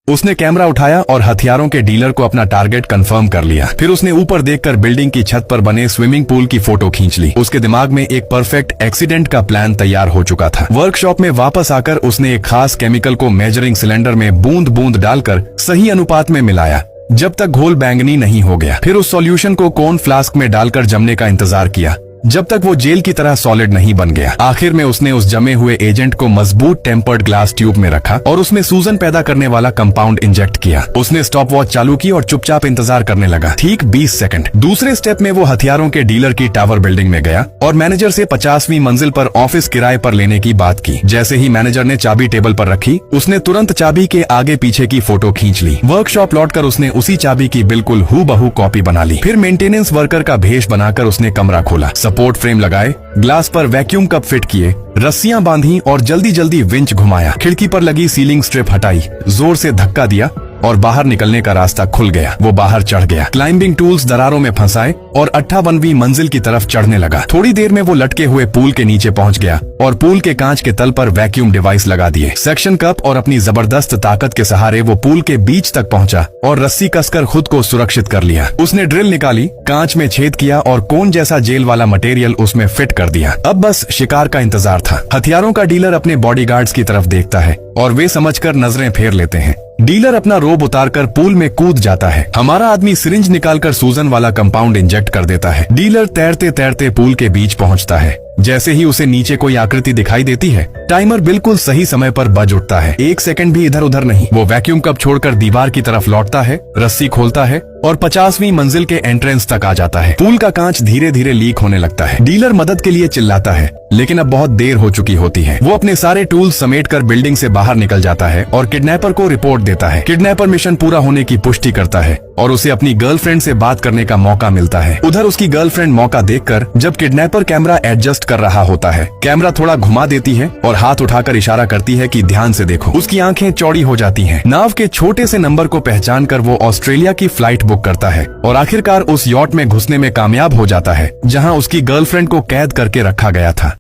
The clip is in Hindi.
उसने कैमरा उठाया और हथियारों के डीलर को अपना टारगेट कंफर्म कर लिया। फिर उसने ऊपर देखकर बिल्डिंग की छत पर बने स्विमिंग पूल की फोटो खींच ली। उसके दिमाग में एक परफेक्ट एक्सीडेंट का प्लान तैयार हो चुका था। वर्कशॉप में वापस आकर उसने एक खास केमिकल को मेजरिंग सिलेंडर में बूंद बूंद डालकर सही अनुपात में मिलाया जब तक घोल बैंगनी नहीं हो गया। फिर उस सॉल्यूशन को कॉर्न फ्लास्क में डालकर जमने का इंतजार किया जब तक वो जेल की तरह सॉलिड नहीं बन गया। आखिर में उसने उस जमे हुए एजेंट को मजबूत टेम्पर्ड ग्लास ट्यूब में रखा और उसमें सूजन पैदा करने वाला कंपाउंड इंजेक्ट किया। उसने स्टॉप वॉच चालू की और चुपचाप इंतजार करने लगा। ठीक 20 सेकंड। दूसरे स्टेप में वो हथियारों के डीलर की टावर बिल्डिंग में गया और मैनेजर से 50वीं मंजिल पर ऑफिस किराए पर लेने की बात की। जैसे ही मैनेजर ने चाबी टेबल पर रखी, उसने तुरंत चाबी के आगे पीछे की फोटो खींच ली। वर्कशॉप लौटकर उसने उसी चाबी की बिल्कुल हूबहू कॉपी बना ली। फिर मेंटेनेंस वर्कर का भेष बनाकर उसने कमरा खोला, सपोर्ट फ्रेम लगाए, ग्लास पर वैक्यूम कप फिट किए, रस्सियां बांधी और जल्दी जल्दी विंच घुमाया। खिड़की पर लगी सीलिंग स्ट्रिप हटाई, जोर से धक्का दिया और बाहर निकलने का रास्ता खुल गया। वो बाहर चढ़ गया, क्लाइंबिंग टूल्स दरारों में फंसाए और 58वीं मंजिल की तरफ चढ़ने लगा। थोड़ी देर में वो लटके हुए पूल के नीचे पहुंच गया और पूल के कांच के तल पर वैक्यूम डिवाइस लगा दिए। सेक्शन कप और अपनी जबरदस्त ताकत के सहारे वो पूल के बीच तक पहुंचा और रस्सी कसकर खुद को सुरक्षित कर लिया। उसने ड्रिल निकाली, कांच में छेद किया और कोन जैसा जेल वाला मटेरियल उसमें फिट कर दिया। अब बस शिकार का इंतजार था। हथियारों का डीलर अपने बॉडीगार्ड्स की तरफ देखता है और वे समझकर नजरें फेर लेते हैं। डीलर अपना रोब उतारकर पूल में कूद जाता है। हमारा आदमी सिरिंज निकालकर सूजन वाला कंपाउंड इंजेक्ट कर देता है। डीलर तैरते तैरते पूल के बीच पहुंचता है। जैसे ही उसे नीचे कोई आकृति दिखाई देती है, टाइमर बिल्कुल सही समय पर बज उठता है। 1 सेकंड भी इधर उधर नहीं। वो वैक्यूम कप छोड़कर दीवार की तरफ लौटता है, रस्सी खोलता है और 50वीं मंजिल के एंट्रेंस तक आ जाता है। पूल का कांच धीरे धीरे लीक होने लगता है। डीलर मदद के लिए चिल्लाता है, लेकिन अब बहुत देर हो चुकी होती है। वो अपने सारे टूल्स समेटकर बिल्डिंग से बाहर निकल जाता है और किडनैपर को रिपोर्ट देता है। किडनैपर मिशन पूरा होने की पुष्टि करता है और उसे अपनी गर्लफ्रेंड से बात करने का मौका मिलता है। उधर उसकी गर्लफ्रेंड मौका देखकर जब किडनैपर कैमरा एडजस्ट कर रहा होता है, कैमरा थोड़ा घुमा देती है और हाथ उठाकर इशारा करती है कि ध्यान से देखो। उसकी आंखें चौड़ी हो जाती हैं। नाव के छोटे से नंबर को पहचान कर वो ऑस्ट्रेलिया की फ्लाइट बुक करता है और आखिरकार उस यॉट में घुसने में कामयाब हो जाता है जहां उसकी गर्लफ्रेंड को कैद करके रखा गया था।